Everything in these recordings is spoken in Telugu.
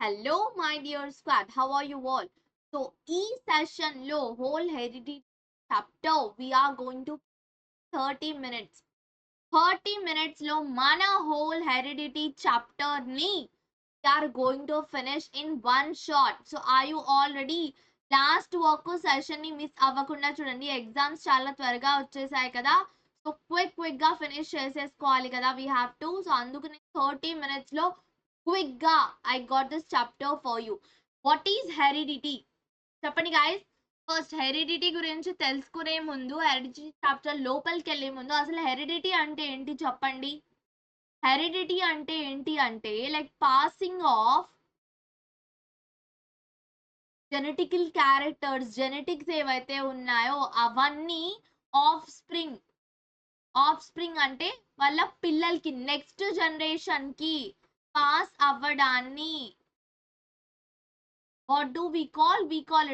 Hello, my dear squad. How are you all? So, e session lo whole heredity chapter we are going to 30 minutes. 30 minutes lo mana whole heredity chapter ni we are going to finish in one shot. So, are you all ready? Last work session ని మిస్ అవ్వకుండా చూడండి. ఎగ్జామ్స్ చాలా త్వరగా వచ్చేసాయి కదా. సో క్విక్ గా ఫినిష్ చేసేసుకోవాలి కదా. We have to. సో అందుకని 30 minutes లో క్విక్ గా I got this chapter for you. What is heredity చెప్పండి గైస్. ఫస్ట్ హెరిడిటీ గురించి తెలుసుకునే ముందు, హెరిడిటీ చాప్టర్ లోపలికి వెళ్ళే ముందు అసలు హెరిడిటీ అంటే ఏంటి చెప్పండి. హెరిడిటీ అంటే ఏంటి అంటే like passing of genetical characters, genetics ఏవైతే ఉన్నాయో అవన్నీ ఆఫ్ స్ప్రింగ్ అంటే వాళ్ళ పిల్లలకి నెక్స్ట్ జనరేషన్ కి పాస్ అవ్వడాన్ని what do we call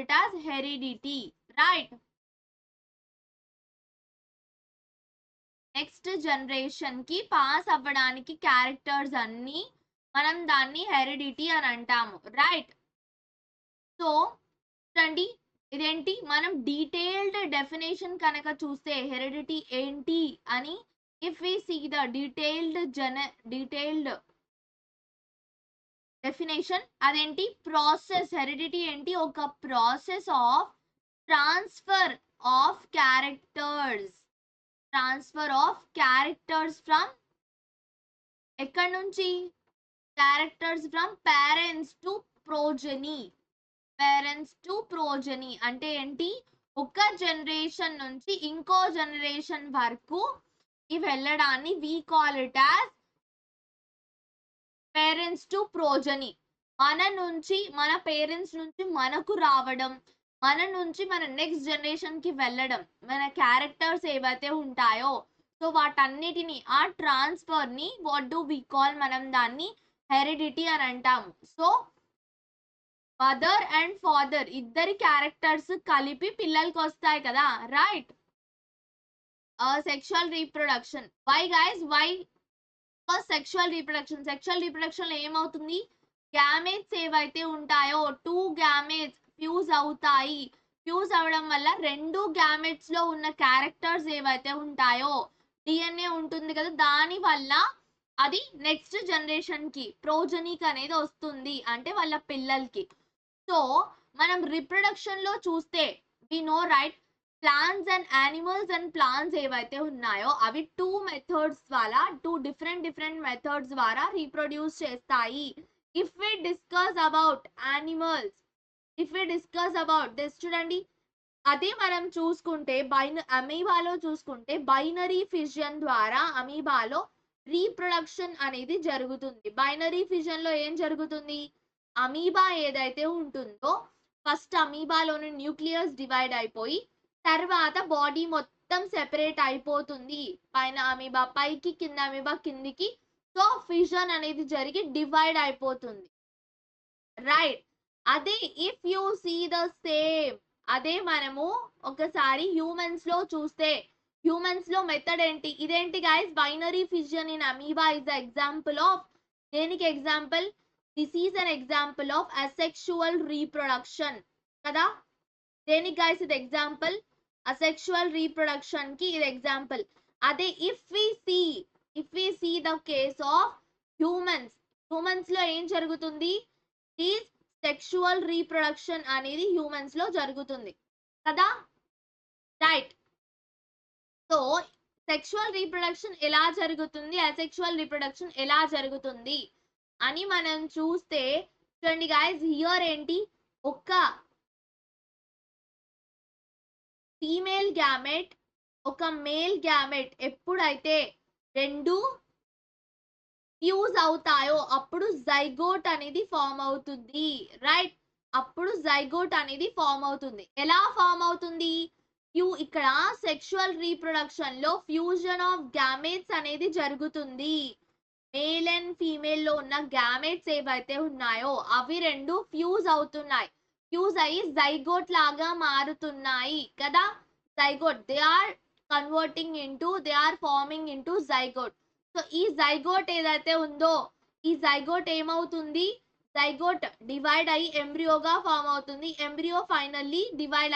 it as heredity, right? Next generation కి పాస్ అవ్వడానికి క్యారెక్టర్స్ అన్ని మనం దాన్ని హెరిడిటీ అని అంటాము, రైట్? సో చూడండి, ఇదేంటి మనం డీటెయిల్డ్ డెఫినేషన్ కనుక చూస్తే హెరిడిటీ ఏంటి అని, if we see the detailed definition, అదేంటి ప్రాసెస్. హెరిడిటీ ఏంటి? ఒక process of transfer of characters from ఎక్కడి నుంచి? Characters from parents to progeny అంటే ఏంటి? ఒక జనరేషన్ నుంచి ఇంకో జనరేషన్ వరకు ఇవి వెళ్ళడాన్ని we call it as parents to progeny. మన పేరెంట్స్ నుంచి మనకు రావడం, మన నుంచి మన నెక్స్ట్ జనరేషన్ కి వెళ్ళడం, మన క్యారెక్టర్స్ ఏవైతే ఉంటాయో సో వాటన్నిటిని, ఆ ట్రాన్స్ఫర్ ని వాట్ డు వి కాల్, మనం దాన్ని హెరిడిటీ అని అంటాము. సో మదర్ అండ్ ఫాదర్ ఇద్దరి క్యారెక్టర్స్ కలిపి పిల్లలకి వస్తాయి కదా, right? Sexual reproduction. Why guys? Why? Sexual reproduction లో ఏమవుతుంది? గ్యామేట్స్ ఏవైతే ఉంటాయో 2 గ్యామేట్స్ ఫ్యూజ్ అవుతాయి. ఫ్యూజ్ అవడం వల్ల 2 గ్యామెట్స్ లో ఉన్న క్యారెక్టర్స్ ఏవైతే ఉంటాయో, డిఎన్ఏ ఉంటుంది కదా, దాని వల్ల అది నెక్స్ట్ జనరేషన్ కి ప్రోజనీకి అనేది వస్తుంది, అంటే వాళ్ళ పిల్లలకి. సో మనం రిప్రొడక్షన్ లో చూస్తే we know, right? Plants and animals and plants ఏవైతే ఉన్నాయో అవి 2 మెథడ్స్ ద్వారా, 2 డిఫరెంట్ మెథడ్స్ ద్వారా రీప్రొడ్యూస్ చేస్తాయి. If we discuss about animals, this చూడండి, అదే మనం చూసుకుంటే అమీబాలో చూసుకుంటే బైనరీ ఫిజన్ ద్వారా అమీబాలో రీప్రొడక్షన్ అనేది జరుగుతుంది. బైనరీ ఫిజన్ లో ఏం జరుగుతుంది? అమీబా ఏదైతే ఉంటుందో ఫస్ట్ అమీబాలోని న్యూక్లియస్ డివైడ్ అయిపోయి తర్వాత బాడీ మొత్తం సెపరేట్ అయిపోతుంది. పైన అమీబా పైకి, కింద అమీబా కిందికి. సో ఫిజన్ అనేది జరిగి డివైడ్ అయిపోతుంది, రైట్? అదే if you see the same, అదే మనము ఒకసారి హ్యూమన్స్ లో చూస్తే, హ్యూమన్స్ లో మెథడ్ ఏంటి? ఇదేంటి guys? Binary fission in amoeba is the example of, దేనికి example? This is an example of asexual reproduction కదా. దేనికి గైస్ ఇది ఎగ్జాంపుల్? అసెక్షువల్ రీప్రొడక్షన్ కి ఇది ఎగ్జాంపుల్. అదే if we see the case of humans లో ఏం జరుగుతుంది? ఈజ్ సెక్షువల్ రీప్రొడక్షన్ అనేది హ్యూమన్స్ లో జరుగుతుంది కదా, రైట్? సో సెక్షువల్ రీప్రొడక్షన్ ఎలా జరుగుతుంది, అసెక్షువల్ రీప్రొడక్షన్ ఎలా జరుగుతుంది అని మనం చూస్తే చూడండి గైస్, హియర్ ఏంటి? ఒక ఫీమేల్ గ్యామెట్, ఒక మేల్ గ్యామెట్ ఎప్పుడైతే 2 ఫ్యూజ్ అవుతాయో అప్పుడు జైగోట్ అనేది ఫామ్ అవుతుంది, రైట్? అప్పుడు జైగోట్ అనేది ఫామ్ అవుతుంది. ఎలా ఫామ్ అవుతుంది? ఇక్కడ సెక్షువల్ రీప్రొడక్షన్ లో ఫ్యూజన్ ఆఫ్ గ్యామెట్స్ అనేది జరుగుతుంది. మేల్ అండ్ ఫీమేల్ లో ఉన్న గ్యామెట్స్ ఏవైతే ఉన్నాయో అవి 2 ఫ్యూజ్ అవుతున్నాయి. ఫ్యూజ్ అయ్యి జైగోట్ లాగా మారుతున్నాయి కదా. Zygote, they are forming into zygote. So ఈ జైగోట్ ఏదైతే ఉందో, ఈ జైగోట్ ఏమవుతుంది? జైగోట్ డివైడ్ అయ్యి ఎంబ్రియోగా ఫామ్ అవుతుంది. ఎంబ్రియో ఫైనల్లీ డివైడ్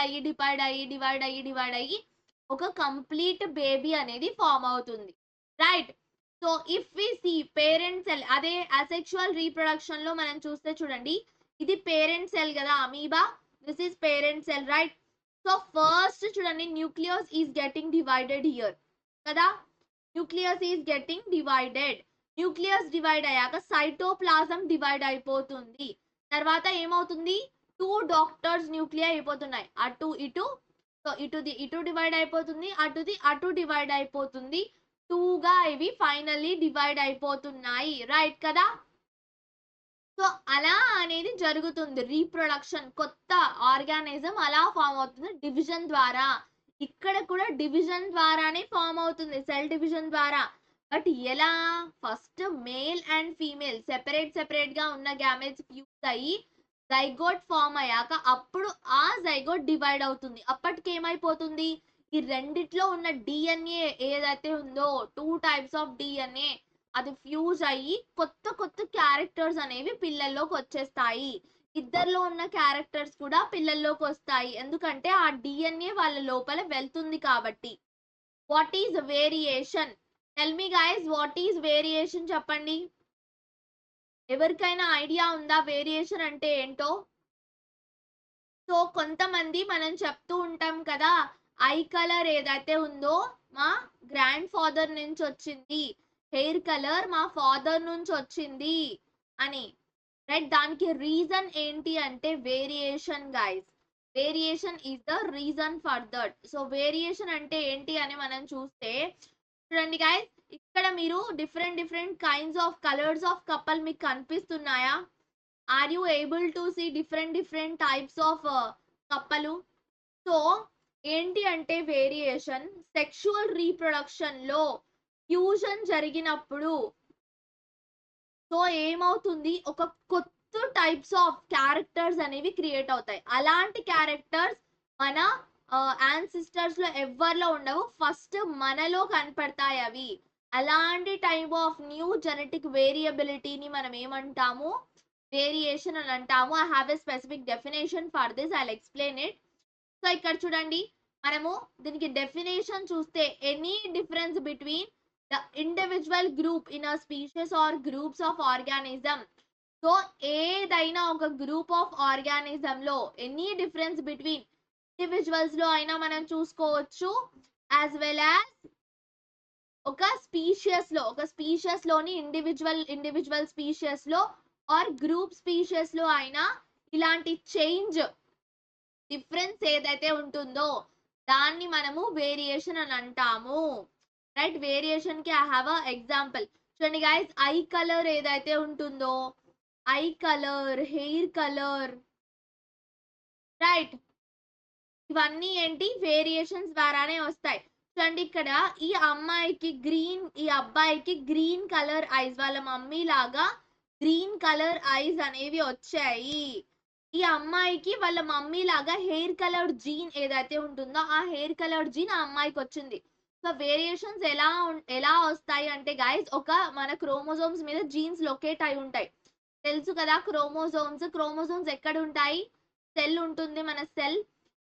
అయ్యి ఒక కంప్లీట్ బేబీ అనేది ఫామ్ అవుతుంది. Right. So if we see parent cell, అదే అసెక్షువల్ రీప్రొడక్షన్ లో మనం చూస్తే చూడండి, ఇది పేరెంట్ సెల్ కదా amoeba, this is parent cell, right. So first చూడండి, nucleus is getting divided here కదా, nucleus is getting divided. Nucleus divide అయ్యాక సైటోప్లాజం డివైడ్ అయిపోతుంది. తర్వాత ఏమవుతుంది, 2 డాక్టర్స్ న్యూక్లియా అయిపోతున్నాయి, అటు ఇటు. సో ఇటు డివైడ్ అయిపోతుంది, అటు డివైడ్ అయిపోతుంది. 2 గా ఇవి ఫైనల్లీ డివైడ్ అయిపోతున్నాయి, రైట్ కదా. సో అలా అనేది జరుగుతుంది రీప్రొడక్షన్, కొత్త ఆర్గానిజం అలా ఫామ్ అవుతుంది డివిజన్ ద్వారా. ఇక్కడ కూడా డివిజన్ ద్వారానే ఫామ్ అవుతుంది, సెల్ డివిజన్ ద్వారా. బట్ ఎలా, first male and female separate గా ఉన్న గ్యామెట్స్ ఫ్యూజ్ అయ్యి జైగోట్ ఫామ్ అయ్యాక అప్పుడు ఆ జైగోట్ డివైడ్ అవుతుంది. అప్పటికి ఏమైపోతుంది, ఈ రెండిట్లో ఉన్న డిఎన్ఏ ఏదైతే ఉందో 2 టైప్స్ ఆఫ్ డిఎన్ఏ అది ఫ్యూజ్ అయ్యి కొత్త క్యారెక్టర్స్ అనేవి పిల్లల్లోకి వచ్చేస్తాయి. ఇద్దరిలో ఉన్న క్యారెక్టర్స్ కూడా పిల్లల్లోకి వస్తాయి, ఎందుకంటే ఆ డిఎన్ఏ వాళ్ళ లోపల వెళ్తుంది కాబట్టి. What is variation? Tell me guys, what is variation చెప్పండి. ఎవరికైనా ఐడియా ఉందా వేరియేషన్ అంటే ఏంటో? సో కొంతమంది మనం చెప్తూ ఉంటాం కదా, ఐ కలర్ ఏదైతే ఉందో మా గ్రాండ్ ఫాదర్ నుంచి వచ్చింది, హెయిర్ కలర్ మా ఫాదర్ నుంచి వచ్చింది అని, రైట్. దానికి రీజన్ ఏంటి అంటే variation guys. Variation is the reason for that. So variation అంటే ఏంటి అని మనం చూస్తే చూడండి గైస్, ఇక్కడ మీరు different kinds of colours of కప్పల్ మీకు కనిపిస్తున్నాయా? Are you able to see different types of కప్పలు? సో ఏంటి అంటే వేరియేషన్, సెక్షువల్ రీప్రొడక్షన్ లో ఫ్యూజన్ జరిగినప్పుడు సో ఏమవుతుంది, ఒక కొత్త టైప్స్ ఆఫ్ క్యారెక్టర్స్ అనేవి క్రియేట్ అవుతాయి. అలాంటి క్యారెక్టర్స్ మన యాన్సిస్టర్స్ లో ఎవరిలో ఉండవు, ఫస్ట్ మనలో కనపడతాయి అవి. అలాంటి టైప్ ఆఫ్ న్యూ జెనెటిక్ వేరియబిలిటీని మనం ఏమంటాము, వేరియేషన్ అని అంటాము. I have a specific definition for this, I will explain it. So ఇక్కడ చూడండి, మనము దీనికి డెఫినేషన్ చూస్తే any difference between the individual group in a species or groups of organism. So ఏదైనా ఒక గ్రూప్ ఆఫ్ ఆర్గానిజం లో ఎనీ డిఫరెన్స్ బిట్వీన్ ఇండివిజువల్స్ లో అయినా మనం చూసుకోవచ్చు, యాజ్ వెల్ యాజ్ ఒక స్పీషియస్ లోని ఇండివిజువల్ స్పీషియస్ లో ఆర్ గ్రూప్ స్పీషియస్ లో అయినా ఇలాంటి చేంజ్ డిఫరెన్స్ ఏదైతే ఉంటుందో దాన్ని మనము వేరియేషన్ అని అంటాము, రైట్. వేరియేషన్ కి ఐ హావ్ అ ఎగ్జాంపుల్. చూడండి గైస్, ఐ కలర్ ఏదైతే ఉంటుందో, I colour, hair colour, right, ఇవన్నీ ఏంటి వేరియేషన్స్ ద్వారానే వస్తాయి. చూడండి ఇక్కడ ఈ అమ్మాయికి గ్రీన్, ఈ అబ్బాయికి గ్రీన్ కలర్ ఐస్, వాళ్ళ మమ్మీ లాగా గ్రీన్ కలర్ ఐస్ అనేవి వచ్చాయి. ఈ అమ్మాయికి వాళ్ళ మమ్మీ లాగా హెయిర్ కలర్ జీన్ ఏదైతే ఉంటుందో ఆ హెయిర్ కలర్ జీన్ ఆ అమ్మాయికి వచ్చింది. సో వేరియేషన్స్ ఎలా వస్తాయి అంటే గైస్, ఒక మన క్రోమోజోమ్స్ మీద జీన్స్ లొకేట్ అయి ఉంటాయి, తెలుసు కదా. క్రోమోజోమ్స్ ఎక్కడ ఉంటాయి, సెల్ ఉంటుంది, మన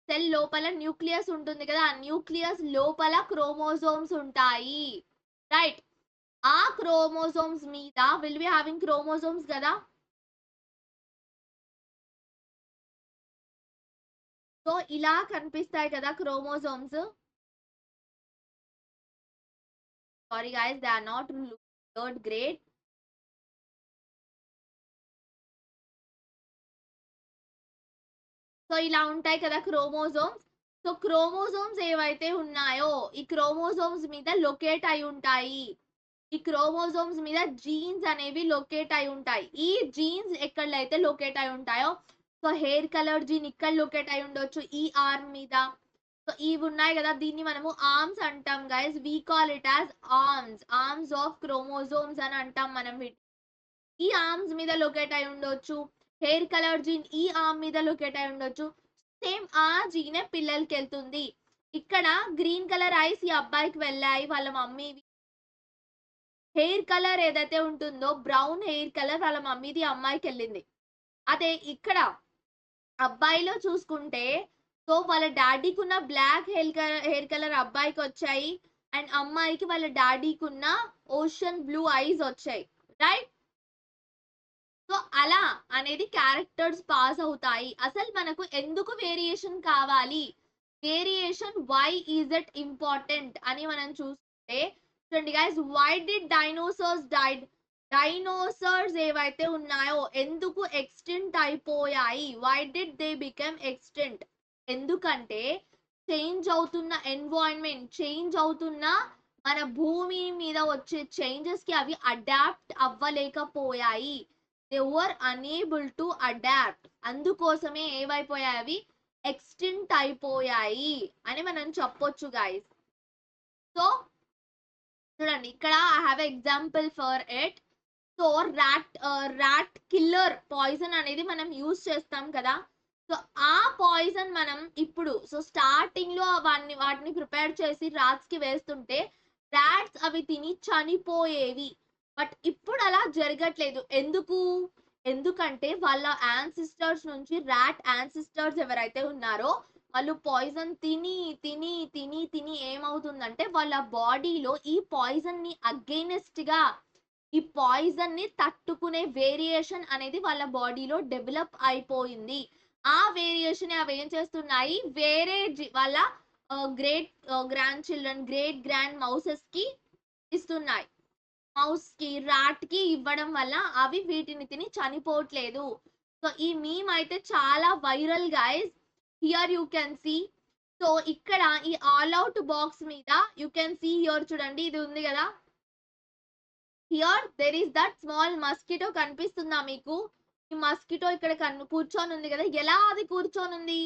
సెల్ లోపల న్యూక్లియస్ ఉంటుంది కదా, ఆ న్యూక్లియస్ లోపల క్రోమోజోమ్స్ ఉంటాయి, రైట్. ఆ క్రోమోజోమ్స్ మీద విల్ బి హావింగ్ క్రోమోజోమ్స్ కదా. సో ఇలా కనిపిస్తాయి కదా chromosomes. Sorry guys, they are not third grade. So ఇలా ఉంటాయి కదా క్రోమోజోమ్స్. సో క్రోమోజోమ్స్ ఏవైతే ఉన్నాయో ఈ క్రోమోజోమ్స్ మీద లొకేట్ అయి ఉంటాయి, ఈ క్రోమోజోమ్స్ మీద జీన్స్ అనేవి లొకేట్ అయి ఉంటాయి. ఈ జీన్స్ ఎక్కడైతే లొకేట్ అయి ఉంటాయో, సో హెయిర్ కలర్ జీన్ ఇక్కడ లొకేట్ అయి ఉండొచ్చు ఈ ఆర్మ్ మీద. సో ఇవి ఉన్నాయి కదా, దీన్ని మనము ఆర్మ్స్ అంటాం guys. We call it as arms of chromosomes అని అంటాం మనం. ఈ ఆర్మ్స్ మీద లొకేట్ అయి ఉండొచ్చు, హెయిర్ కలర్ జీన్ ఈ ఆర్మ్ మీద లొకేట్ అయి ఉండొచ్చు. సేమ్ ఆ జీనే పిల్లలకి వెళ్తుంది. ఇక్కడ గ్రీన్ కలర్ ఐస్ ఈ అబ్బాయికి వెళ్ళాయి వాళ్ళ మమ్మీవి. హెయిర్ కలర్ ఏదైతే ఉంటుందో బ్రౌన్ హెయిర్ కలర్ వాళ్ళ మమ్మీది అమ్మాయికి వెళ్ళింది. అదే ఇక్కడ అబ్బాయిలో చూసుకుంటే సో వాళ్ళ డాడీకి ఉన్న బ్లాక్ హెయిర్ కలర్ అబ్బాయికి వచ్చాయి అండ్ అమ్మాయికి వాళ్ళ డాడీకి ఉన్న ఓషన్ బ్లూ ఐస్ వచ్చాయి, రైట్? సో అలా అనేది క్యారెక్టర్స్ పాస్ అవుతాయి. అసలు మనకు ఎందుకు వేరియేషన్ కావాలి, variation why is it important అని మనం చూస్తే చూడండి guys, why did dinosaurs died? Dinosaurs ఏవైతే ఉన్నాయో ఎందుకు ఎక్స్టింట్ అయిపోయాయి? Why did they become extinct? ఎందుకంటే చేంజ్ అవుతున్న ఎన్వైరన్మెంట్, చేంజ్ అవుతున్న మన భూమి మీద వచ్చే చేంజెస్ కి అవి అడాప్ట్ అవ్వలేకపోయాయి. They were unable to adapt. అందుకోసమే ఏవైపోయాయి, అవి ఎక్స్టింట్ అయిపోయాయి అని మనం చెప్పొచ్చు గైస్. సో చూడండి ఇక్కడ I have example for it. So rat killer poison అనేది మనం యూజ్ చేస్తాం కదా. సో ఆ పాయిజన్ మనం ఇప్పుడు స్టార్టింగ్ లో వాటిని ప్రిపేర్ చేసి రాట్స్ కి వేస్తుంటే రాట్స్ అవి తిని చనిపోయేవి. బట్ ఇప్పుడు అలా జరగట్లేదు. ఎందుకంటే వాళ్ళ యాన్సిస్టర్స్ నుంచి ర్యాట్ యాన్సిస్టర్స్ ఎవరైతే ఉన్నారో వాళ్ళు పాయిజన్ తిని తిని తిని తిని ఏమవుతుందంటే వాళ్ళ బాడీలో ఈ పాయిజన్ ని అగైనెస్ట్ గా, ఈ పాయిజన్ ని తట్టుకునే వేరియేషన్ అనేది వాళ్ళ బాడీలో డెవలప్ అయిపోయింది. ఆ వేరియేషన్ అవి ఏం చేస్తున్నాయి, వేరే వాళ్ళ great grand children, great grand mouses కి ఇస్తున్నాయి. మౌస్ కి, రాట్ కి ఇవ్వడం వల్ల అవి వీటిని తిని చనిపోవట్లేదు. సో ఈ మీమ్ అయితే చాలా viral guys. Here you can see. So ఇక్కడ ఈ ఆల్ అవుట్ బాక్స్ మీద యూ కెన్ సీ హియర్, చూడండి ఇది ఉంది కదా, here there is that small mosquito. కనిపిస్తుందా మీకు? ఈ మస్కిటో ఇక్కడ కూర్చొని ఉంది కదా. ఎలా అది కూర్చొని ఉంది?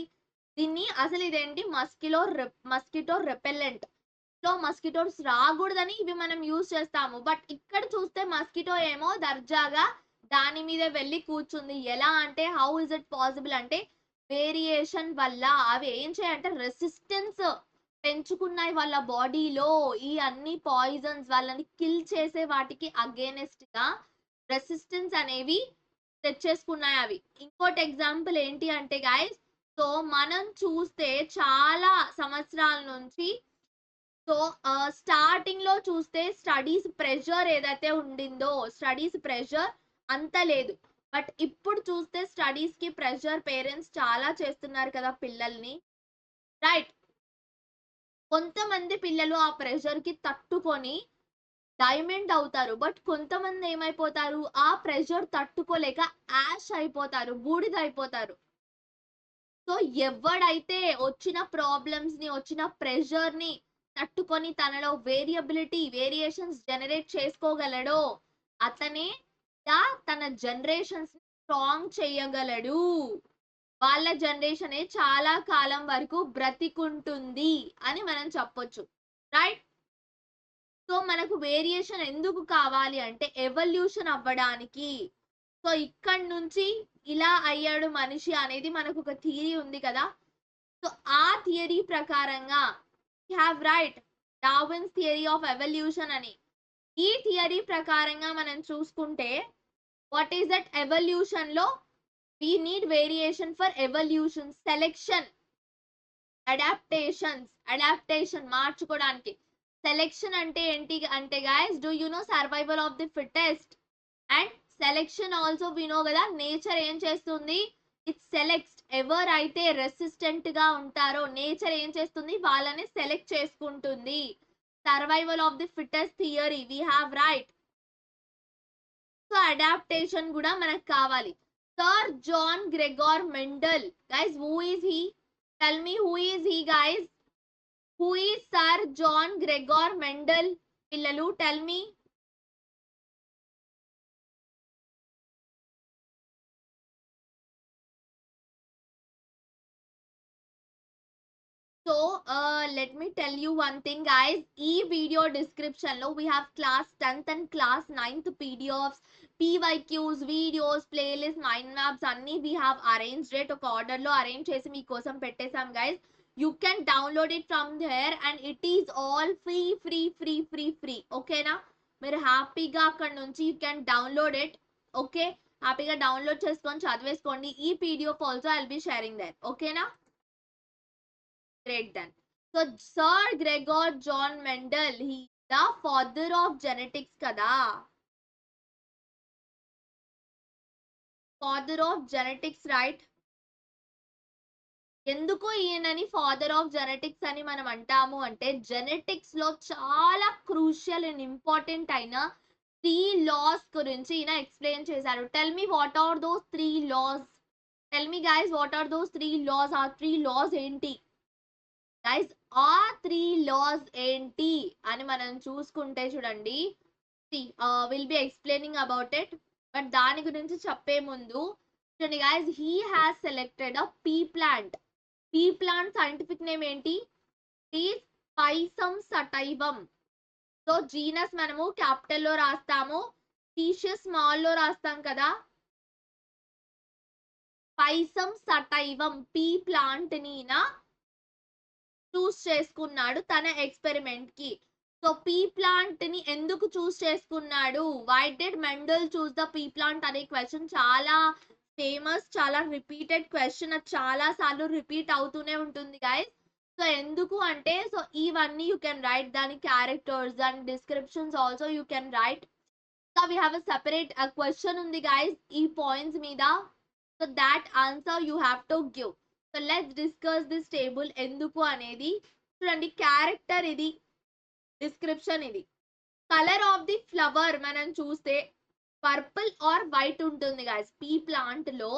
దీన్ని అసలు ఇదేంటి, మస్కిటో రెపెల్లెంట్. లో మస్కిటోస్ రాకూడదని ఇవి మనం యూజ్ చేస్తాము. బట్ ఇక్కడ చూస్తే మస్కిటో ఏమో దర్జాగా దాని మీద వెళ్ళి కూర్చుంది. ఎలా అంటే హౌ ఇస్ ఇట్ పాసిబుల్ అంటే వేరియేషన్ వల్ల. అవి ఏం చేయాలంటే రెసిస్టెన్స్ పెంచుకున్నాయి వాళ్ళ బాడీలో. ఈ అన్ని పాయిజన్స్ వాళ్ళని కిల్ చేసే వాటికి అగేనెస్ట్ గా రెసిస్టెన్స్ అనేవి తెచ్చేసుకున్నాయి అవి. ఇంకోటి ఎగ్జాంపుల్ ఏంటి అంటే గైస్, సో మనం చూస్తే చాలా సంవత్సరాల నుంచి సో స్టార్టింగ్ లో చూస్తే స్టడీస్ ప్రెషర్ ఏదైతే ఉండిందో, స్టడీస్ ప్రెషర్ అంత లేదు. బట్ ఇప్పుడు చూస్తే స్టడీస్ కి ప్రెషర్ పేరెంట్స్ చాలా చేస్తున్నారు కదా పిల్లల్ని, రైట్? కొంతమంది పిల్లలు ఆ ప్రెషర్ కి తట్టుకొని డైమండ్ అవుతారు. బట్ కొంతమంది ఏమైపోతారు, ఆ ప్రెషర్ తట్టుకోలేక యాష్ అయిపోతారు, బూడిద అయిపోతారు. సో ఎవడైతే వచ్చిన ప్రాబ్లమ్స్ ని, వచ్చిన ప్రెషర్ ని తట్టుకొని తనలో వేరియేషన్స్ జనరేట్ చేసుకోగలడో అతనే తన జనరేషన్స్ స్ట్రాంగ్ చేయగలడు. వాళ్ళ జనరేషన్ చాలా కాలం వరకు బ్రతికుంటుంది అని మనం చెప్పొచ్చు, రైట్? సో మనకు వేరియేషన్ ఎందుకు కావాలి అంటే ఎవల్యూషన్ అవ్వడానికి. సో ఇక్కడ నుంచి ఇలా అయ్యాడు మనిషి అనేది మనకు ఒక థియరీ ఉంది కదా. సో ఆ థియరీ ప్రకారంగా have right Darwin's theory of evolution అని. ఈ థియరీ ప్రకారంగా మనం చూసుకుంటే వాట్ ఈస్ దట్, ఎవల్యూషన్ లో we need variation for evolution, selection, adaptation మార్చుకోవడానికి. సెలెక్షన్ అంటే ఏంటి అంటే guys, do you know survival of the fittest? And selection also we know కదా, నేచర్ ఏం చేస్తుంది, ఇట్ సెలెక్ట్స్. ఎవరైతే రెసిస్టెంట్ గా ఉంటారో నేచర్ ఏం చేస్తుంది, వాళ్ళని సెలెక్ట్ చేసుకుంటుంది. Survival of the fittest theory we have right. So adaptation కూడా మనకు కావాలి. Sir John Gregor Mendel, guys who is he? Tell me who is he guys? Who is Sir John Gregor Mendel? పిల్లలు tell me. So let me tell you one thing guys, ఈ వీడియో డిస్క్రిప్షన్ లో we have class 10th and class 9th PDFs, PYQs, videos, playlist, mind maps అన్ని we have arranged it. ఒక ఆర్డర్ లో అరేంజ్ చేసి మీకోసం పెట్టేసాం guys. You can download it from there and it is all free. ఓకేనా? మీరు హ్యాపీగా అక్కడ నుంచి you can download it. Okay, హ్యాపీగా డౌన్లోడ్ చేసుకొని చదివేసుకోండి. ఈ PDF also I will be sharing that. ఓకేనా? Great then. So sir Gregor John Mendel he the father of genetics కదా. Father of genetics right. ఎందుకు ఈయనని ఫాదర్ ఆఫ్ జెనెటిక్స్ అని మనం అంటాము అంటే జెనెటిక్స్ లో చాలా క్రూషియల్ అండ్ ఇంపార్టెంట్ అయిన 3 లాస్ గురించి ఈయన ఎక్స్ప్లెయిన్ చేశారు. Tell me what are those 3 laws. Tell me guys what are those 3 laws. ఆ 3 లాస్ ఏంటి గైస్? ఆ 3 లాస్ ఏంటి అని మనం చూసుకుంటే చూడండి, will be explaining about it. But దాని గురించి చెప్పే ముందు చూడండి guys, he has selected a P plant. P plant scientific name ఏంటి? ఈజ్ పైసం సటైవం. సో జీనస్ మనము క్యాపిటల్ లో రాస్తాము, స్పీషియస్ స్మాల్ లో రాస్తాం కదా. పైసం సటైవం పీ ప్లాంట్ ని చూస్ చేసుకున్నాడు తన ఎక్స్పెరిమెంట్ కి. సో పీ ప్లాంట్ ని ఎందుకు చూస్ చేసుకున్నాడు? Why did Mendel choose the pea plant అనే క్వశ్చన్ చాలా ఫేమస్, చాలా రిపీటెడ్ క్వశ్చన్. అది చాలా సార్లు రిపీట్ అవుతూనే ఉంటుంది గైస్. సో ఎందుకు అంటే, సో ఇవన్నీ యూ కెన్ రైట్, దాని characters and descriptions also you can write. So we have a separate question ఉంది గైస్ ఈ పాయింట్స్ మీద. So that answer you have to give. So let's discuss this table ఎందుకు అనేది. చూడండి, క్యారెక్టర్ ఇది, డిస్క్రిప్షన్ ఇది. కలర్ ఆఫ్ ది ఫ్లవర్ మనం చూస్తే పర్పుల్ ఆర్ వైట్ ఉంటుంది గైస్. పీ ప్లాంట్ లో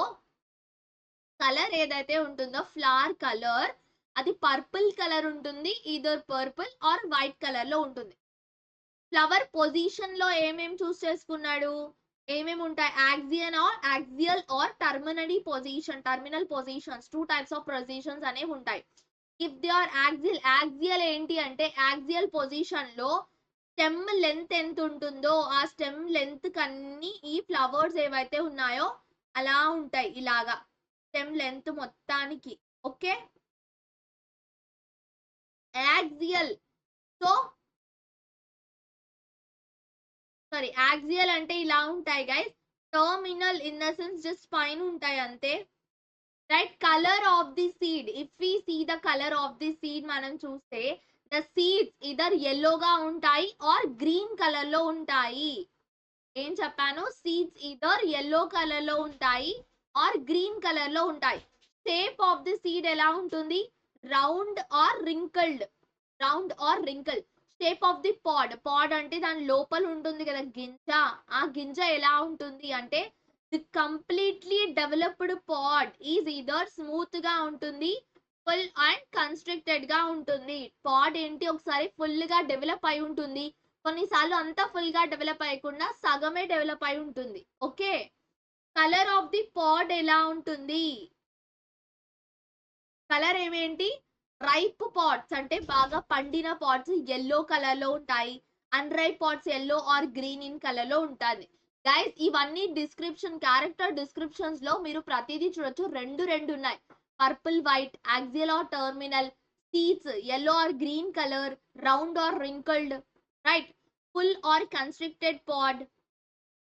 కలర్ ఏదైతే ఉంటుందో ఫ్లవర్ కలర్ అది పర్పుల్ కలర్ ఉంటుంది, either purple are white colour లో ఉంటుంది. ఫ్లవర్ పొజిషన్ లో ఏమేం చూస్ చేసుకున్నాడు? ఏమేమి ఉంటాయి? Axial or terminal position. Terminal positions 2 types of positions అనేవి ఉంటాయి. ఇఫ్ దే ఆర్ యాక్సియల్ ఏంటి అంటే యాక్సియల్ పొజిషన్ లో స్టెమ్ లెంత్ ఎంత ఉంటుందో ఆ స్టెమ్ లెంత్ కన్నీ ఈ ఫ్లవర్స్ ఏవైతే ఉన్నాయో అలా ఉంటాయి, ఇలాగా స్టెమ్ లెంత్ మొత్తానికి. Okay, axial. So sorry, axial అంటే ఇలా ఉంటాయి guys. Terminal in the sense just పైన ఉంటాయి అంతే. Right. Colour of the seed, if we see the colour of the seed మనం చూస్తే ద సీడ్స్ ఇదర్ ఎల్లోగా ఉంటాయి ఆర్ గ్రీన్ కలర్ లో ఉంటాయి. ఏం చెప్పాను? సీడ్స్ ఇదర్ ఎల్లో కలర్ లో ఉంటాయి ఆర్ గ్రీన్ కలర్ లో ఉంటాయి. షేప్ ఆఫ్ ది సీడ్ ఎలా ఉంటుంది? Round or wrinkled. Round or wrinkled. Shape of the pod అంటే దాని లోపల ఉంటుంది కదా గింజ, ఆ గింజ ఎలా ఉంటుంది అంటే the completely developed pod is either smooth గా ఉంటుంది, ఫుల్ అండ్ కన్స్ట్రిక్టెడ్ గా ఉంటుంది. పాడ్ ఏంటి, ఒకసారి ఫుల్ గా డెవలప్ అయి ఉంటుంది, కొన్నిసార్లు అంతా ఫుల్ గా డెవలప్ అయ్యకుండా సగమే డెవలప్ అయి ఉంటుంది. ఓకే. కలర్ ఆఫ్ ది పాడ్ ఎలా ఉంటుంది? కలర్ ఏమేంటి? రైప్ పాట్స్ అంటే బాగా పండిన పాట్స్ ఎల్లో కలర్ లో ఉంటాయి, unripe pods yellow or green in colour లో ఉంటుంది. గైస్ ఇవన్నీ డిస్క్రిప్షన్, క్యారెక్టర్ డిస్క్రిప్షన్స్ లో మీరు ప్రతిదీ చూడొచ్చు. రెండు ఉన్నాయి, purple white, axial or terminal, seeds yellow or green colour, round or wrinkled, right, full or constricted pod,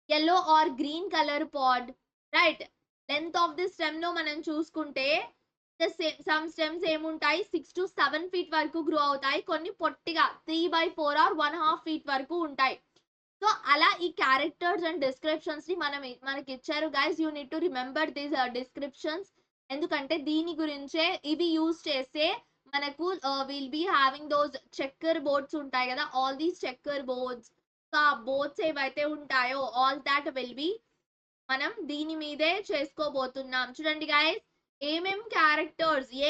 yellow or green colour pod, right. Length of the stem లో మనం చూసుకుంటే సమ్ స్టెమ్స్ ఏముంటాయి 6 to 7 ఫీట్ వరకు గ్రో అవుతాయి, కొన్ని పొట్టిగా 3/4 ఆర్ 1.5 ఫీట్ వరకు ఉంటాయి. సో అలా ఈ క్యారెక్టర్స్ అండ్ డిస్క్రిప్షన్స్ ని మనకి ఇచ్చారు guys. You need to remember these descriptions. ఎందుకంటే దీని గురించే ఇవి యూజ్ చేస్తే మనకు will be having those checker boards ఉంటాయి కదా, all these checker boards. So ఆ బోర్డ్స్ ఏవైతే ఉంటాయో ఆల్ దాట్ విల్ బి మనం దీని మీదే చేసుకోబోతున్నాం. చూడండి గైస్, ఏమేం క్యారెక్టర్స్ ఏ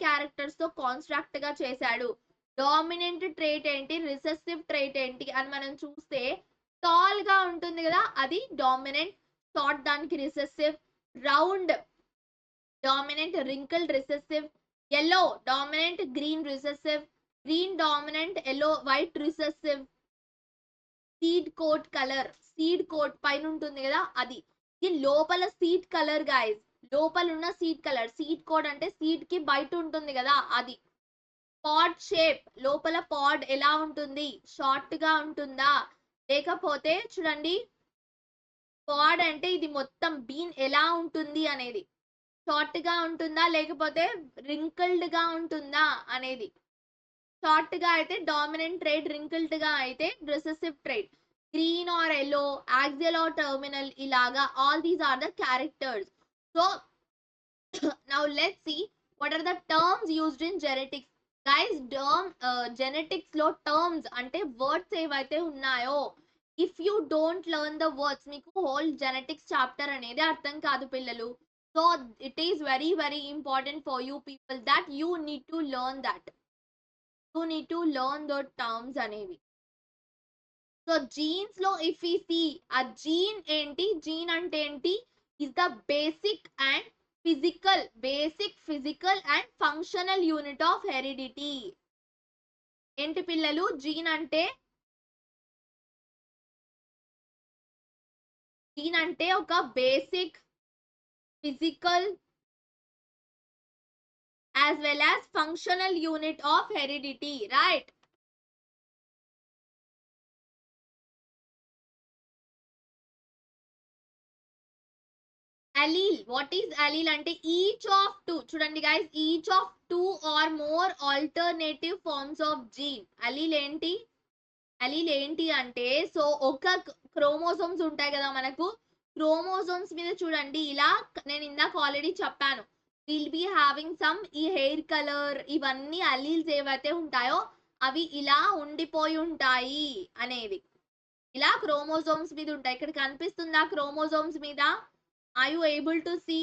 క్యారెక్టర్స్ తో కాన్స్ట్రక్ట్ గా చేశాడు. డామినెంట్ ట్రేట్ ఏంటి, రిసెసివ్ ట్రేట్ ఏంటి అని మనం చూస్తే టాల్ గా ఉంటుంది కదా అది డామినెంట్, షార్ట్ దానికి recessive, round dominant, wrinkled recessive, yellow dominant, green recessive, green dominant, yellow white recessive, seed coat colour, seed coat పైన ఉంటుంది కదా అది. ఈ లోపల సీడ్ కలర్ గైస్, లోపల ఉన్న సీడ్ కలర్, సీడ్ కోడ్ అంటే సీడ్ కి బయట ఉంటుంది కదా అది. పాడ్ షేప్, లోపల పాడ్ ఎలా ఉంటుంది, షార్ట్ గా ఉంటుందా లేకపోతే చూడండి పాడ్ అంటే ఇది మొత్తం బీన్ ఎలా ఉంటుంది అనేది. షార్ట్ గా ఉంటుందా లేకపోతే రింకిల్డ్ గా ఉంటుందా అనేది. షార్ట్ గా అయితే డామినెంట్ ట్రేట్, రింకిల్డ్ గా అయితే recessive trait. Green or yellow, axial or terminal, ఇలాగా all these are the characters. So now let's see what are the terms used in genetics. Guys, genetics లో terms అంటే వర్డ్స్ ఏవైతే ఉన్నాయో, if you don't learn the words మీకు హోల్ జెనెటిక్స్ చాప్టర్ అనేది అర్థం కాదు పిల్లలు. So it is very very important for you people that you need to learn that. You need to learn the terms అనేవి. సో జీన్స్ లో ఇఫ్ ఈ సీ, ఆ జీన్ ఏంటి, జీన్ అంటే ఏంటి, is the basic and physical and functional unit of heredity. ఏంటి పిల్లలు జీన్ అంటే? జీన్ అంటే ఒక basic, physical as well as functional unit of heredity, right? Allele, what is allele అంటే each of two, చూడండి guys, each of two or more alternative forms of gene. allele ఏంటి? allele ఏంటి అంటే, సో ఒక క్రోమోసోమ్స్ ఉంటాయి కదా మనకు, క్రోమోసోమ్స్ మీద చూడండి ఇలా, నేను ఇందాక ఆల్రెడీ చెప్పాను, విల్ బి హ్యావింగ్ సమ్, ఈ హెయిర్ కలర్ ఇవన్నీ అలీల్స్ ఏవైతే ఉంటాయో అవి ఇలా ఉండిపోయి ఉంటాయి అనేవి. ఇలా క్రోమోసోమ్స్ మీద ఉంటాయి. ఇక్కడ కనిపిస్తుందా క్రోమోసోమ్స్ మీద? Are you able to see?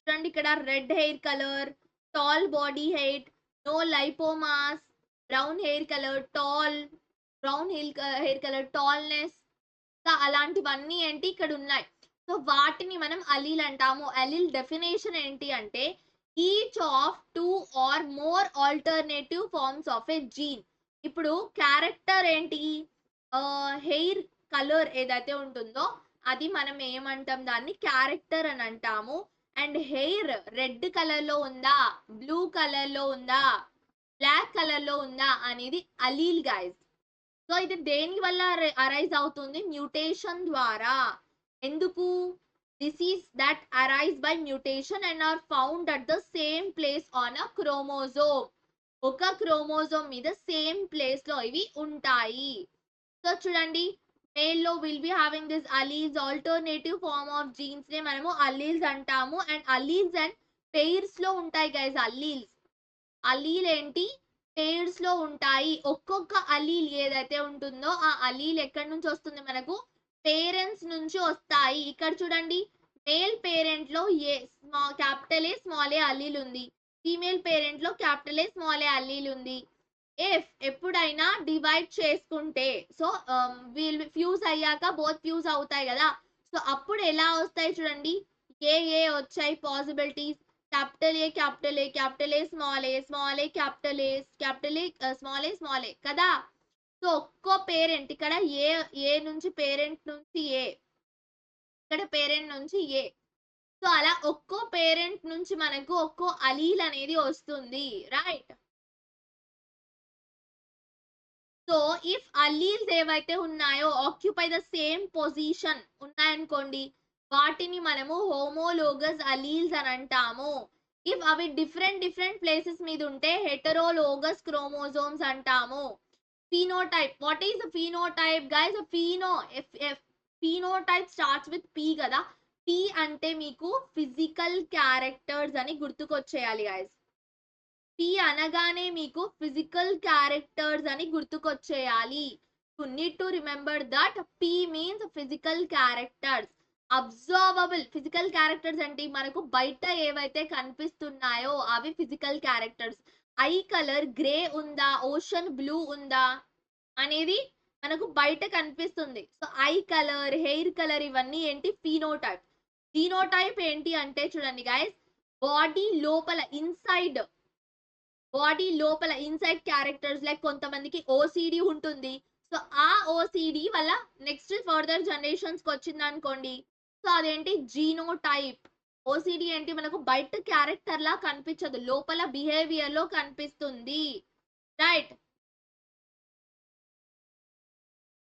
చూడండి ఇక్కడ red hair colour, tall body height, no lipomas, brown hair colour, hair colour, tallness, అలాంటివన్నీ ఏంటి ఇక్కడ ఉన్నాయి. సో వాటిని మనం అలీల్ అంటాము. అలీల్ డెఫినేషన్ ఏంటి అంటే each of two or more alternative forms of a gene. ఇప్పుడు క్యారెక్టర్ ఏంటి, హెయిర్ కలర్ ఏదైతే ఉంటుందో అది మనం ఏమంటాం, దాన్ని క్యారెక్టర్ అని అంటాము. అండ్ హెయిర్ రెడ్ కలర్ లో ఉందా, బ్లూ కలర్ లో ఉందా, బ్లాక్ కలర్ లో ఉందా అనేది అలీల్ గైస్. సో ఇది దేని వల్ల అరైజ్ అవుతుంది? మ్యూటేషన్ ద్వారా. ఎందుకు? Disease that arise by mutation and are found at the same place on a chromosome. ఒక క్రోమోజోమ్ మీద సేమ్ ప్లేస్ లో ఇవి ఉంటాయి. సో చూడండి, మేల్ లో will be having this alleles, alternative form of genes నే మనము అలీల్స్ అంటాము. అండ్ అలీల్స్ అండ్ పెయిర్స్ లో ఉంటాయి గైస్. అలీల్ ఏంటి, పేర్స్ లో ఉంటాయి. ఒక్కొక్క అలీల్ ఏదైతే ఉంటుందో ఆ అలీల్ ఎక్కడి నుంచి వస్తుంది మనకు, పేరెంట్స్ నుంచి వస్తాయి. ఇక్కడ చూడండి, మేల్ పేరెంట్ లో క్యాపిటల్ ఏ స్మాల్ ఏ అలీల్ ఉంది, ఫీమేల్ పేరెంట్ లో క్యాపిటల్ ఏ స్మాల్ ఏ అలీల్ ఉంది. ఎప్పుడైనా డివైడ్ చేసుకుంటే, సో వీళ్ళు ఫ్యూజ్ అయ్యాక బోత్ ఫ్యూజ్ అవుతాయి కదా, సో అప్పుడు ఎలా వస్తాయి చూడండి, ఏ వచ్చాయి possibilities, capital A capital A capital A small A small A capital A capital A small A కదా. సో ఒక్కో పేరెంట్, ఇక్కడ ఏ నుంచి పేరెంట్ నుంచి ఇక్కడ పేరెంట్ నుంచి సో అలా ఒక్కో పేరెంట్ నుంచి మనకు ఒక్కో అలీల్ అనేది వస్తుంది, రైట్? సో ఇఫ్ అలీల్స్ ఏవైతే ఉన్నాయో ఆక్యుపై ద సేమ్ పొజిషన్ ఉన్నాయనుకోండి, వాటిని మనము హోమోలోగస్ అలీల్స్ అని అంటాము. ఇఫ్ అవి డిఫరెంట్ ప్లేసెస్ మీద ఉంటే హెటరోలోగస్ క్రోమోజోమ్స్ అంటాము. Phenotype, what is the phenotype guys? Phenotype starts with P కదా. పి అంటే మీకు ఫిజికల్ క్యారెక్టర్స్ అని గుర్తుకొచ్చేయాలి గైస్. పి అనగానే మీకు ఫిజికల్ క్యారెక్టర్స్ అని గుర్తుకొచ్చేయాలి. You need to remember that P means physical characters. Observable physical characters అంటే మనకు బయట ఏవైతే కనిపిస్తున్నాయో అవి physical characters. Eye colour grey ఉందా, ఓషన్ బ్లూ ఉందా అనేది మనకు బయట కనిపిస్తుంది. So eye colour, hair colour ఇవన్నీ ఏంటి, ఫీనోటైప్. ఫీనోటైప్ ఏంటి అంటే చూడండి గైస్, బాడీ లోపల ఇన్సైడ్ క్యారెక్టర్స్, లైక్ కొంతమందికి ఓసిడి ఉంటుంది. సో ఆ ఓసిడి వల్ల నెక్స్ట్ ఫర్దర్ జనరేషన్స్ కి వచ్చింది అనుకోండి, సో అదేంటి జీనోటైప్. ఓసిడి ఏంటి, మనకు బయట క్యారెక్టర్ లా కనిపించదు, లోపల బిహేవియర్ లో కనిపిస్తుంది, right?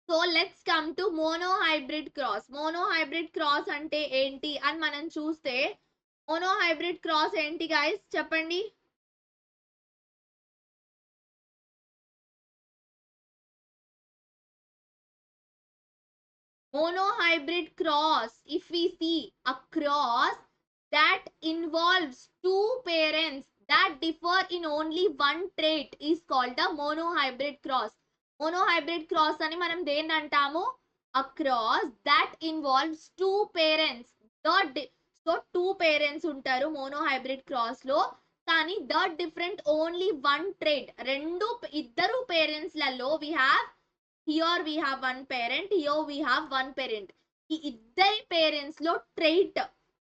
So let's come to monohybrid cross. Monohybrid cross అంటే ఏంటి అని మనం చూస్తే, మోనోహైబ్రిడ్ క్రాస్ ఏంటి గైస్ చెప్పండి. Monohybrid cross, if we see a cross that involves two parents that differ in only one trait is called a monohybrid cross. Monohybrid cross అని మనం దేన్ని అంటాము? A cross that involves two parents. So two parents ఉంటారు monohybrid cross లో, కానీ the different only one trait. ఇద్దరు పేరెంట్స్ లలో we have, here we have one parent, here we have one parent. ఈ ఇద్దరి పేరెంట్స్ లో ట్రైట్,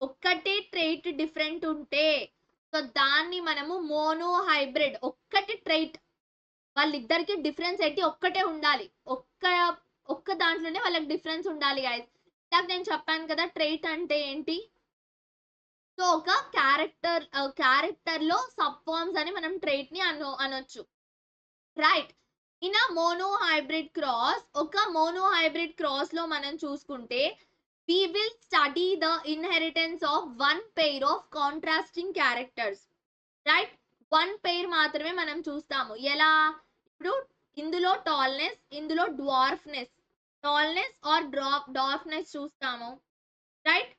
ఒక్కటే ట్రైట్ డిఫరెంట్ ఉంటే సో దాన్ని మనము మోనోహైబ్రిడ్. ఒక్కటి ట్రైట్, వాళ్ళిద్దరికి డిఫరెన్స్ ఏంటి? ఒక్కటే ఉండాలి, ఒక్క దాంట్లోనే వాళ్ళకి డిఫరెన్స్ ఉండాలి గైస్. ఇందాక నేను చెప్పాను కదా ట్రైట్ అంటే ఏంటి. సో ఒక క్యారెక్టర్ లో సబ్ ఫార్మ్స్ అని మనం ట్రైట్ ని అనొచ్చు, right. In a monohybrid cross, ఒక మోనోహైబ్రిడ్ క్రాస్ లో మనం చూసుకుంటే we will study the inheritance of one pair of contrasting characters, right. One pair మాత్రమే మనం చూస్తాము. ఎలా? ఇప్పుడు ఇందులో టాల్నెస్, ఇందులో టాల్నెస్ ఆర్ డ్వార్ఫ్నెస్ చూస్తాము, రైట్.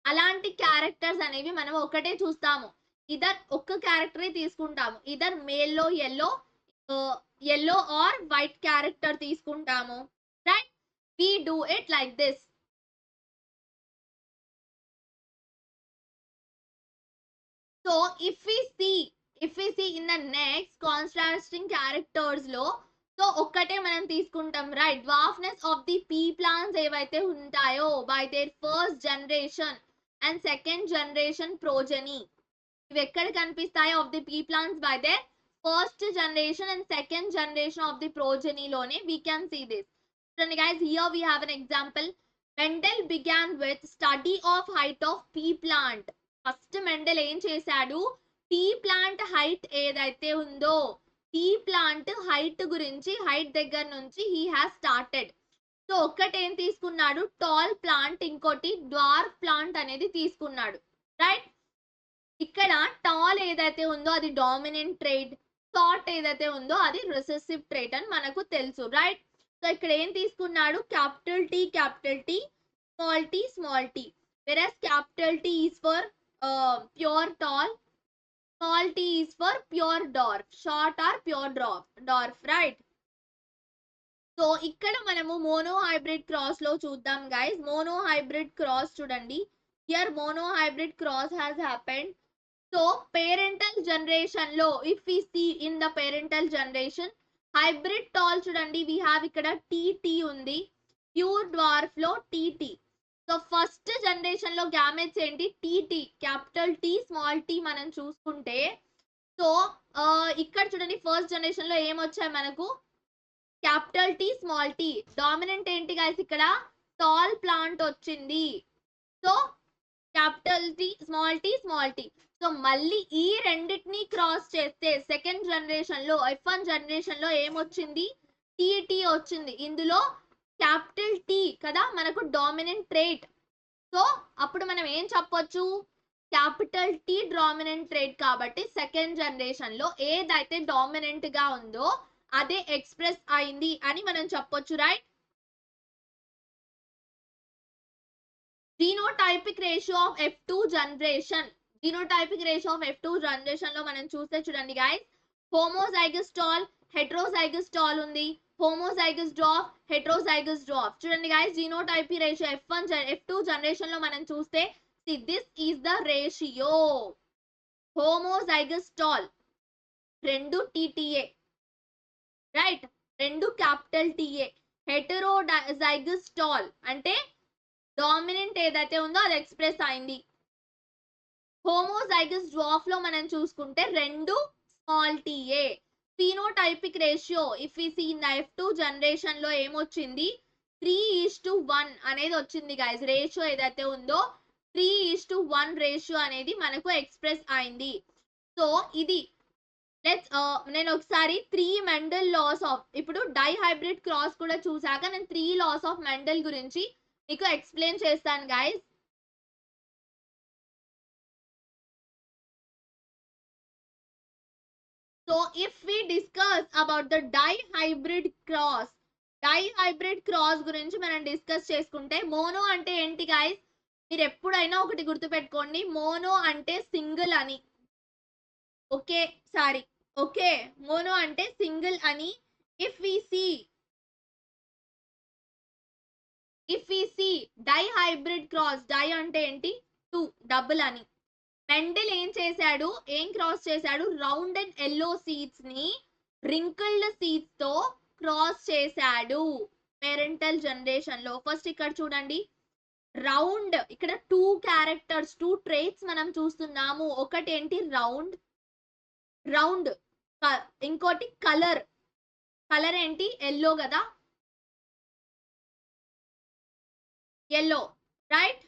అలాంటి క్యారెక్టర్స్ అనేవి మనం ఒకటే చూస్తాము. ఇదర్ ఒక్క క్యారెక్టరే తీసుకుంటాము, either మేల్లో yellow or white character తీసుకుంటాము, right. We do it like this. So if we see in the next contrasting characters లో, సో ఒక్కటే మనం తీసుకుంటాం, right. Dwarfness of the pea plants ఏవైతే ఉంటాయో by their first generation and second generation progeny, ఇవి ఎక్కడ కనిపిస్తాయో of the pea plants by their first generation and second generation of the progeny lone we can see this. So guys, here we have an example. Mendel began with study of height of pea plant. First Mendel em chesadu, pea plant height edaithe undo, pea plant height gurinchi, height దగ్గర నుంచి he has started. సో ఒక్కటి ఏం తీసుకున్నాడు? టాల్ ప్లాంట్, ఇంకోటి డ్వార్ఫ్ ప్లాంట్ అనేది తీసుకున్నాడు, రైట్. ఇక్కడ టాల్ ఏదైతే ఉందో అది డామినెంట్ ట్రేడ్, షార్ట్ ఏదైతే ఉందో అది రిసెసివ్ ట్రేట్ అని మనకు తెలుసు, రైట్. సో ఇక్కడ ఏం తీసుకున్నాడు? Capital T, small T. Versus capital T is for pure tall, small T is for pure dwarf, short or pure dwarf, right. So ఇక్కడ మనము మోనోహైబ్రిడ్ క్రాస్ లో చూద్దాం గైస్. మోనోహైబ్రిడ్ క్రాస్ చూడండి, here monohybrid cross has happened. So parental generation లో if we see in the parental generation, hybrid tall చూడండి, వి హ్యావ్ ఇక్కడ టీటీ ఉంది, ప్యూర్ డ్వార్ఫ్ లో టీటీ. సో ఫస్ట్ జనరేషన్ లో గ్యామెట్స్ ఏంటి? TT, capital T, small t మనం చూసుకుంటే. సో ఇక్కడ చూడండి ఫస్ట్ జనరేషన్ లో ఏమొచ్చాయి మనకు? Capital T, small t. Dominant ఏంటి గైస్? ఇక్కడ టాల్ ప్లాంట్ వచ్చింది. So capital T, small t. So మళ్ళీ ఈ రెండింటిని క్రాస్ చేస్తే సెకండ్ జనరేషన్ లో, F1 జనరేషన్ లో ఏమొచ్చింది? టీటీ వచ్చింది. ఇందులో క్యాపిటల్ టీ కదా మనకు డామినెంట్ ట్రేట్. సో అప్పుడు మనం ఏం చెప్పొచ్చు? క్యాపిటల్ టీ డామినెంట్ ట్రేట్ కాబట్టి సెకండ్ జనరేషన్ లో ఏదైతే డామినెంట్ గా ఉందో అదే ఎక్స్ప్రెస్ అయింది అని మనం చెప్పొచ్చు, right. Genotypic ratio of F2 generation, లో మనం చూస్తే చూడండి guys, homozygous tall, heterozygous tall ఉంది, హోమోజైగస్ డ్వార్ఫ్, హెట్రోజైగస్ డ్వార్ఫ్. చూడండి guys, genotypic ratio F2 generation లో మనం చూస్తే this is the ratio. Homozygous tall 2 TTA, right, 2 capital TA. Heterozygous tall అంటే డామినెంట్ ఏదైతే ఉందో అది ఎక్స్ప్రెస్ అయింది. హోమోజైగస్ డ్వార్ఫ్ లో మనం చూసుకుంటే 2 small TA. Phenotypic ratio if we see in the F2 generation లో ఏమొచ్చింది? 3:1 అనేది వచ్చింది గైస్. రేషియో ఏదైతే ఉందో 3:1 రేషియో అనేది మనకు ఎక్స్ప్రెస్ అయింది. సో ఇది లెట్స్ నేను ఒకసారి 3 మెండల్ లాస్ ఆఫ్, ఇప్పుడు డైహైబ్రిడ్ క్రాస్ కూడా చూసాక నేను 3 లాస్ ఆఫ్ మెండల్ గురించి మీకు ఎక్స్ప్లెయిన్ చేస్తాను guys. So if we discuss about the dihybrid cross గురించి మనం డిస్కస్ చేసుకుంటే, మోనో అంటే ఏంటి గైస్? మీరు ఎప్పుడైనా ఒకటి గుర్తుపెట్టుకోండి, మోనో అంటే సింగిల్ అని. ఓకే సారీ, ఓకే, మోనో అంటే సింగిల్ అని. If we see dihybrid cross, di అంటే ఏంటి? 2, డబుల్ అని. మెండెల్ ఏం క్రాస్ చేశాడు? రౌండ్ అండ్ ఎల్లో సీడ్స్ ని రింకిల్డ్ సీడ్స్ తో క్రాస్ చేశాడు పేరెంటల్ జనరేషన్ లో. ఫస్ట్ ఇక్కడ చూడండి, రౌండ్, ఇక్కడ 2 క్యారెక్టర్స్, 2 ట్రేట్స్ మనం చూస్తున్నాము. ఒకటి ఏంటి? రౌండ్, ఇంకోటి కలర్ ఏంటి? ఎల్లో కదా, ఎల్లో, రైట్?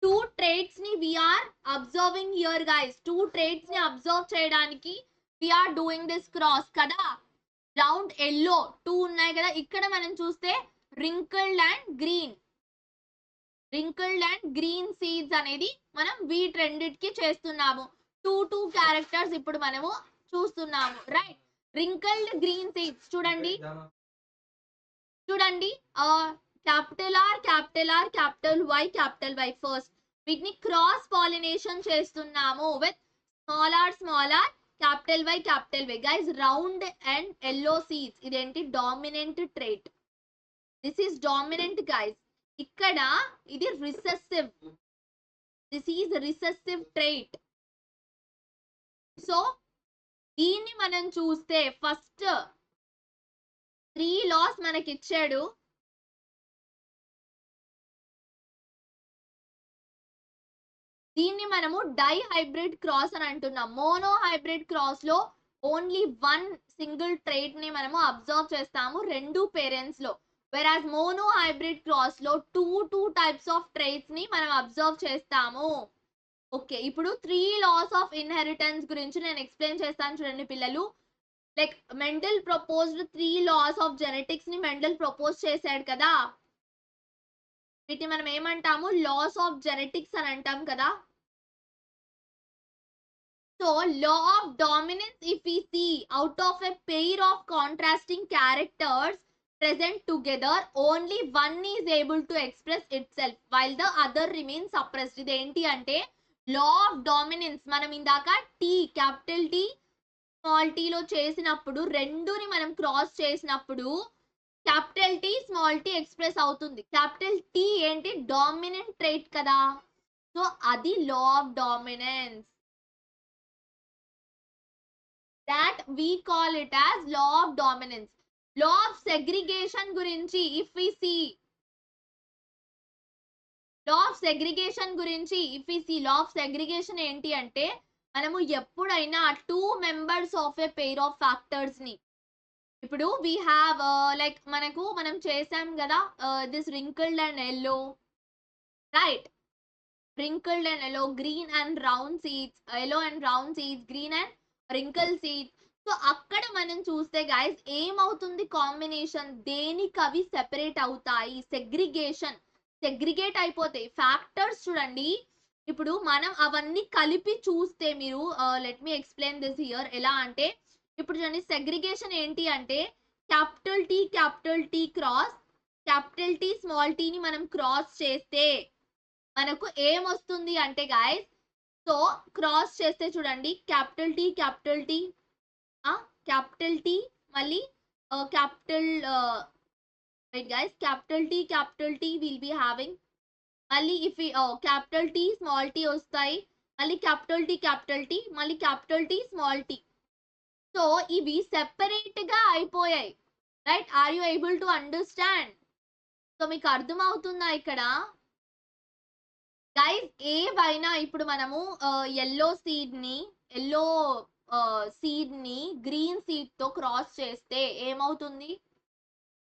2 traits ని we are observing here guys. 2 traits ని అబ్జర్వ్ చేయడానికి we are doing this cross కదా. రౌండ్, ఎల్లో 2 ఉన్నాయి కదా. ఇక్కడ మనం చూస్తే wrinkled and green సీడ్స్ అనేది మనం వీటన్నిటికి చేస్తున్నాము. 2 క్యారెక్టర్స్ ఇప్పుడు మనము చూస్తున్నాము, రైట్? wrinkled green సీడ్స్ చూడండి, capital R, capital Y first. వీటిని క్రాస్ పాలినేషన్ చేస్తున్నాము with small R, capital Y guys. Round and yellow seeds, ఇదేంటి? Dominant trait. This is dominant guys. ఇక్కడ ఇది recessive, this is recessive trait. So దీన్ని మనం చూస్తే ఫస్ట్ 3 లాస్ మనకి ఇచ్చాడు. దీన్ని మనము డైహైబ్రిడ్ క్రాస్ అని అంటున్నాం. మోనో హైబ్రిడ్ క్రాస్ లో ఓన్లీ 1 సింగిల్ ట్రేట్ ని మనము అబ్జర్వ్ చేస్తాము 2 పేరెంట్స్ లో. వెరాజ్ మోనో హైబ్రిడ్ క్రాస్ లో 2 టైప్స్ ఆఫ్ ట్రేట్స్ ని మనం అబ్జర్వ్ చేస్తాము. ఓకే, ఇప్పుడు 3 లాస్ ఆఫ్ ఇన్హెరిటెన్స్ గురించి నేను ఎక్స్ప్లెయిన్ చేస్తాను చూడండి పిల్లలు. Like Mendel proposed 3 laws of genetics ని మెండెల్ ప్రపోజ్ చేశాడు కదా. వీటిని మనం ఏమంటాము? లాస్ ఆఫ్ జెనెటిక్స్ అని అంటాం కదా. So law of dominance, if we see out of a pair of contrasting characters present together, only one is able to express itself while the other remains suppressed. ఇది ఏంటి అంటే law of dominance. మనం ఇందాక క్యాపిటల్ టీ స్మాల్ టీ లో చేసినప్పుడు, రెండుని మనం క్రాస్ చేసినప్పుడు capital T small t express అవుతుంది. క్యాపిటల్ టీ ఏంటి? డామినెంట్ ట్రేట్ కదా. సో అది law of dominance, that we call it as law of dominance. Law of segregation గురించి if we see, law of segregation ఏంటి అంటే, మనము ఎప్పుడైనా 2 members of a pair of factors ని, ఇప్పుడు we have like మనం చేసాం కదా this wrinkled and yellow, right? wrinkled and yellow, green and round seeds, yellow and round seeds, green and wrinkle seeds. So అక్కడ మనం చూస్తే గైస్ ఏమవుతుంది? కాంబినేషన్ దేనికి అవి సెపరేట్ అవుతాయి, సెగ్రిగేట్ అయిపోతాయి. ఫ్యాక్టర్స్ చూడండి, ఇప్పుడు మనం అవన్నీ కలిపి చూస్తే, మీరు let me explain this here. ఎలా అంటే, ఇప్పుడు చూడండి సెగ్రిగేషన్ ఏంటి అంటే, capital T cross capital T small టీని మనం క్రాస్ చేస్తే మనకు ఏమొస్తుంది అంటే గైస్, సో క్రాస్ చేస్తే చూడండి క్యాపిటల్ టీ మళ్ళీ capital wait guys, capital T will be having, మళ్ళీ if we capital T small t వస్తాయి, మళ్ళీ capital T మళ్ళీ capital T small t. So ఇవి సెపరేట్ గా అయిపోయాయి, right? Are you able to understand? So మీకు అర్థమవుతుందా ఇక్కడ గైస్? ఏవైనా ఇప్పుడు మనము ఎల్లో సీడ్ ని గ్రీన్ సీడ్ తో క్రాస్ చేస్తే ఏమవుతుంది?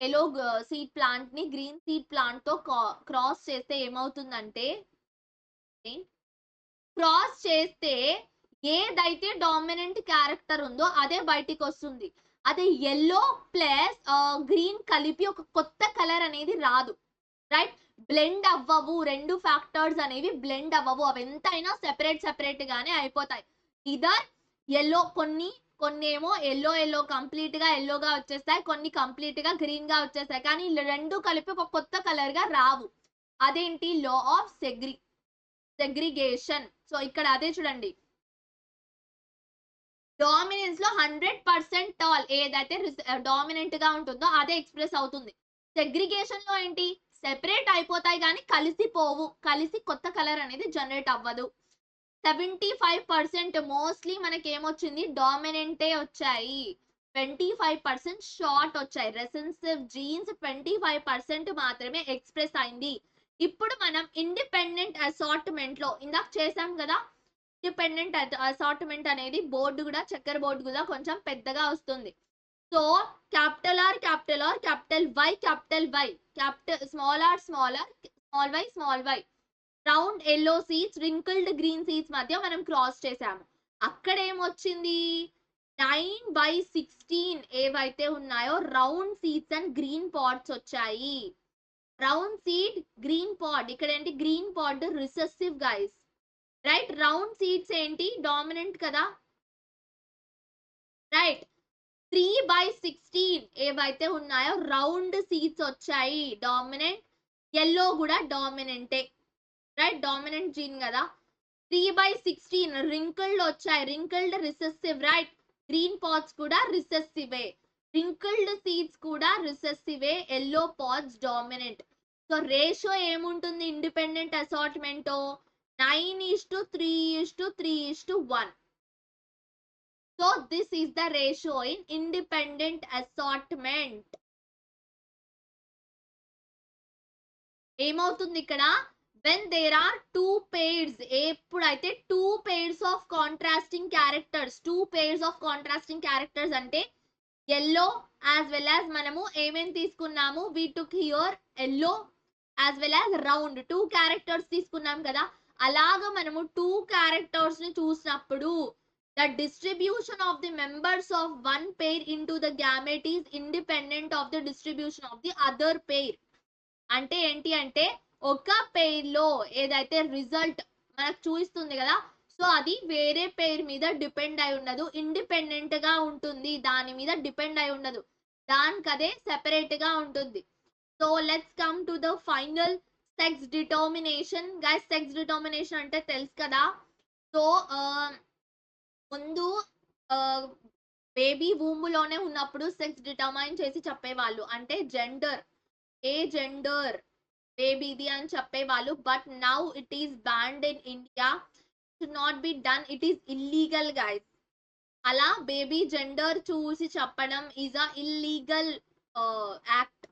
ఎల్లో సీడ్ ప్లాంట్ ని గ్రీన్ సీడ్ ప్లాంట్ తో క్రాస్ చేస్తే ఏమవుతుందంటే, క్రాస్ చేస్తే ఏదైతే డామినెంట్ క్యారెక్టర్ ఉందో అదే బయటికి వస్తుంది. అదే యెల్లో ప్లస్ గ్రీన్ కలిపి ఒక కొత్త కలర్ అనేది రాదు, రైట్? బ్లెండ్ అవ్వవు, రెండు ఫ్యాక్టర్స్ అనేవి బ్లెండ్ అవ్వవు, అవి ఎంతైనా సెపరేట్ గానే అయిపోతాయి. ఇదర్ యెల్లో కొన్ని ఏమో ఎల్లో కంప్లీట్ గా ఎల్లోగా వచ్చేస్తాయి, కొన్ని కంప్లీట్ గా గ్రీన్ గా వచ్చేస్తాయి, కానీ రెండు కలిపి ఒక కొత్త కలర్ గా రావు. అదేంటి? Law of segregation. సో ఇక్కడ అదే చూడండి, డామినెన్స్ లో 100% టాల్ ఏదైతే డామినెంట్ గా ఉంటుందో అదే ఎక్స్ప్రెస్ అవుతుంది. సెగ్రిగేషన్ లో ఏంటి? సెపరేట్ అయిపోతాయి కానీ కలిసిపోవు, కలిసి కొత్త కలర్ అనేది జనరేట్ అవ్వదు. 75% మోస్ట్లీ మనకి ఏమొచ్చింది? డామినెంటే వచ్చాయి. 25% షార్ట్ వచ్చాయి. రెసెన్సివ్ జీన్స్ 25% మాత్రమే ఎక్స్ప్రెస్ అయింది. ఇప్పుడు మనం ఇండిపెండెంట్ అసార్ట్మెంట్ లో ఇందాక చేసాం కదా, ఇండిపెండెంట్ అసార్ట్మెంట్ అనేది బోర్డు కూడా చక్కెర బోర్డు కూడా కొంచెం పెద్దగా వస్తుంది. So capital R capital R capital Y capital small R small Y round yellow seeds wrinkled green seeds మధ్య మనం క్రాస్ చేసాము. అక్కడ ఏమొచ్చింది? 9/16 ఏవైతే ఉన్నాయో round seeds and green pods వచ్చాయి. రౌండ్ సీడ్ గ్రీన్ పాడ్, ఇక్కడ ఏంటి? Green pod recessive guys, right? Round seeds ఏంటి? డామినెంట్ కదా, రైట్? 3/16 ఏవైతే ఉన్నాయో రౌండ్ సీడ్స్ వచ్చాయి, డామినెంట్. ఎల్లో కూడా డామినెంటే, రైట్? డామినెంట్ జీన్ కదా. 3/16 రింకిల్డ్ వచ్చాయి, wrinkled recessive, right? Green pods కూడా రిసెసివే, రింకిల్డ్ సీడ్స్ కూడా రిసెసివే, yellow pods dominant. So ratio ఏముంటుంది independent assortment? 9:3:3:1. So this is the ratio in independent assortment. ఏమవుతుంది ఇక్కడ? when there are two pairs, ఎప్పుడైతే two pairs of contrasting characters అంటే yellow as well as మనము ఏమేం తీసుకున్నాము? we took here yellow as well as round two characters తీసుకున్నాం కదా. అలాగా మనము two characters ని చూసినప్పుడు the distribution of the members of one pair into the gamete is independent of the distribution of the other pair. అంటే ఏంటి అంటే ఒక పేర్ లో ఏదైతే రిజల్ట్ మనకు చూపిస్తుంది కదా, సో అది వేరే పేర్ మీద డిపెండ్ అయి ఉండదు, ఇండిపెండెంట్ గా ఉంటుంది, దాని మీద డిపెండ్ అయి ఉండదు, దానికి అదే సెపరేట్ గా ఉంటుంది. So let's come to the final sex determination. Guys sex determination అంటే తెలుసు కదా. సో ముందు బేబీ వూంబులోనే ఉన్నప్పుడు సెక్స్ డిటర్మైన్ చేసి చెప్పేవాళ్ళు, అంటే జెండర్, ఏ జెండర్ బేబీది అని చెప్పేవాళ్ళు. But now it is banned in India, should not be done, it is illegal guys. అలా బేబీ జెండర్ చూసి చెప్పడం is a illegal act.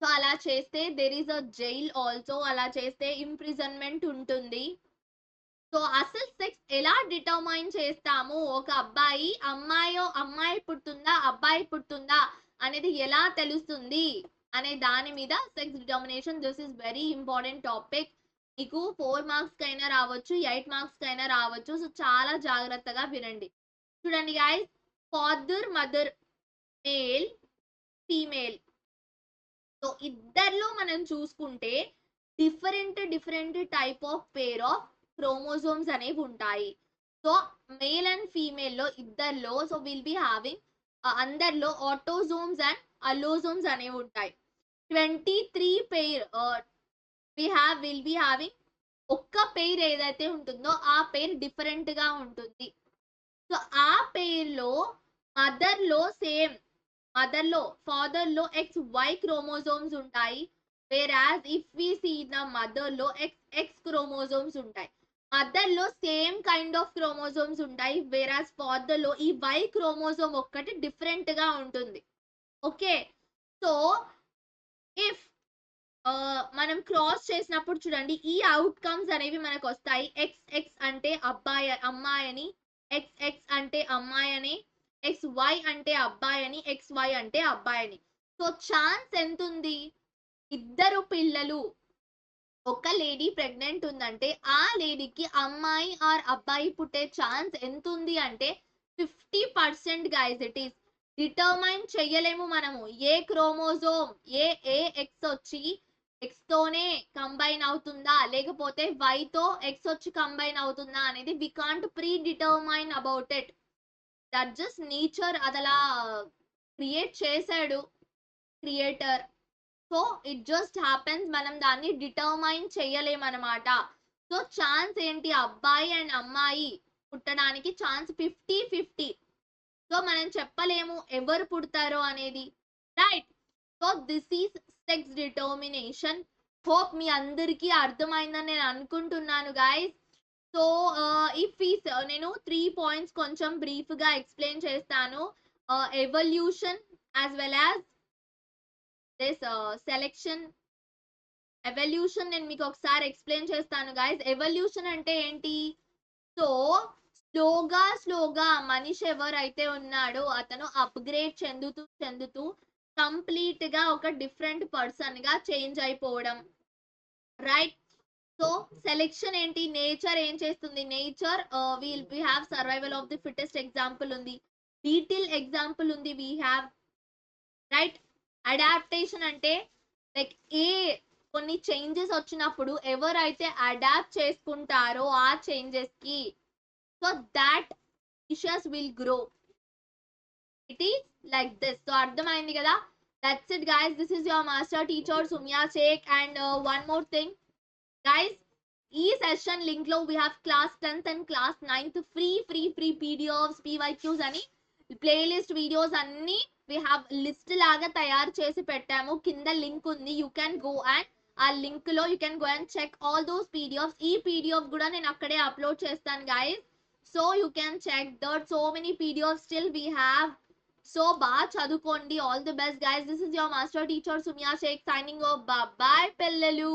So అలా చేస్తే there is a jail also, అలా చేస్తే ఇంప్రిజన్మెంట్ ఉంటుంది. సో అసలు సెక్స్ ఎలా డిటర్మైన్ చేస్తాము? ఒక అమ్మాయి పుడుతుందా అబ్బాయి పుడుతుందా అనేది ఎలా తెలుస్తుంది అనే దాని మీద sex determination. This is very important topic. మీకు 4 మార్క్స్ కైనా రావచ్చు, 8 మార్క్స్ కైనా రావచ్చు. సో చాలా జాగ్రత్తగా వినండి. చూడండి guys, father mother male female, so ఇద్దర్లో మనం చూసుకుంటే different type of pair of chromosomes అనేవి ఉంటాయి. సో మేల్ అండ్ ఫీమేల్ లో ఇద్దర్లో, సో విల్ బి హ్యావింగ్ అందరిలో ఆటోజోమ్స్ అండ్ అలోజోమ్స్ అనేవి ఉంటాయి. 23 పేర్ విల్ బి హ్యావింగ్, ఒక్క పేర్ ఏదైతే ఉంటుందో ఆ పేర్ డిఫరెంట్ గా ఉంటుంది. సో ఆ పేర్ లో మదర్ లో ఫాదర్ లో XY క్రోమోజోమ్స్ ఉంటాయి. whereas if we see the mother లో XX క్రోమోజోమ్స్ ఉంటాయి. మదర్ లో సేమ్ కైండ్ ఆఫ్ క్రోమోజోమ్స్ ఉంటాయి, whereas ఫాదర్ లో ఈ Y క్రోమోజోమ్ ఒక్కటి డిఫరెంట్ గా ఉంటుంది. ఓకే, సో ఇఫ్ మనం క్రాస్ చేసినప్పుడు చూడండి ఈ అవుట్కమ్స్ అనేవి మనకు వస్తాయి. XX అంటే అమ్మాయి అని, XX అంటే అమ్మాయి అని, XY అంటే అబ్బాయి అని, XY అంటే అబ్బాయి అని. సో ఛాన్స్ ఎంత ఉంది? ఇద్దరు పిల్లలు ఒక లేడీ ప్రెగ్నెంట్ ఉందంటే ఆ లేడీకి అమ్మాయి ఆర్ అబ్బాయి పుట్టే ఛాన్స్ ఎంత ఉంది అంటే 50% గైస్. ఇట్ ఈస్ డిటర్మైన్ చెయ్యలేము మనము. ఏ క్రోమోజోమ్ ఏ ఏ ఎక్స్ వచ్చి ఎక్స్ తోనే కంబైన్ అవుతుందా లేకపోతే వై తో ఎక్స్ వచ్చి కంబైన్ అవుతుందా అనేది we can't predetermine about it. That just nature అదలా క్రియేట్ చేశాడు creator. So it just happens, మనం దాన్ని డిటర్మైన్ చెయ్యలేమన్నమాట. సో ఛాన్స్ ఏంటి, అబ్బాయి అండ్ అమ్మాయి పుట్టడానికి ఛాన్స్ 50-50. సో మనం చెప్పలేము ఎవరు పుడతారో అనేది, right. So this is sex determination. Hope మీ అందరికీ అర్థమైందని నేను అనుకుంటున్నాను గైస్. సో ఇఫ్ నేను 3 పాయింట్స్ కొంచెం బ్రీఫ్ గా ఎక్స్ప్లెయిన్ చేస్తాను. Evolution as well as this selection. Evolution నేను మీకు ఒకసారి ఎక్స్ప్లెయిన్ చేస్తాను గైస్. ఎవల్యూషన్ అంటే ఏంటి, సో స్లోగా మనిషి ఎవరైతే ఉన్నాడో అతను అప్గ్రేడ్ చెందుతూ చెందుతూ కంప్లీట్ గా ఒక డిఫరెంట్ పర్సన్ గా చేంజ్ అయిపోవడం, రైట్. సో సెలెక్షన్ ఏంటి, నేచర్ ఏం చేస్తుంది, nature we have survival of the fittest example ఉంది, బీటిల్ ఎగ్జాంపుల్ ఉంది వి హ్యావ్, రైట్. అడాప్టేషన్ అంటే లైక్ కొన్ని చేంజెస్ వచ్చినప్పుడు ఎవరైతే అడాప్ట్ చేసుకుంటారో ఆ చేంజెస్ కి, so that fishes will grow. It is like this. So అర్థమైంది కదా. That's it guys. This is your master teacher Sumya Shaik. And one more thing guys, ఈ సెషన్ లింక్ లో we have class 10th and class 9th free PDFs PYQs అని ప్లేలిస్ట్ వీడియోస్ అన్ని వీ హ్యావ్ లిస్ట్ లాగా తయారు చేసి పెట్టాము. కింద లింక్ ఉంది, యూ క్యాన్ గో అండ్ ఆ లింక్ లో you can go and check all those PDFs. ఈ పీడిఎఫ్ కూడా నేను అక్కడే అప్లోడ్ చేస్తాను guys. So you can check that so many PDFs still we have. So బాగా చదువుకోండి. All the best guys. This is your master teacher Sumya Shaik signing off. Bye పిల్లలు.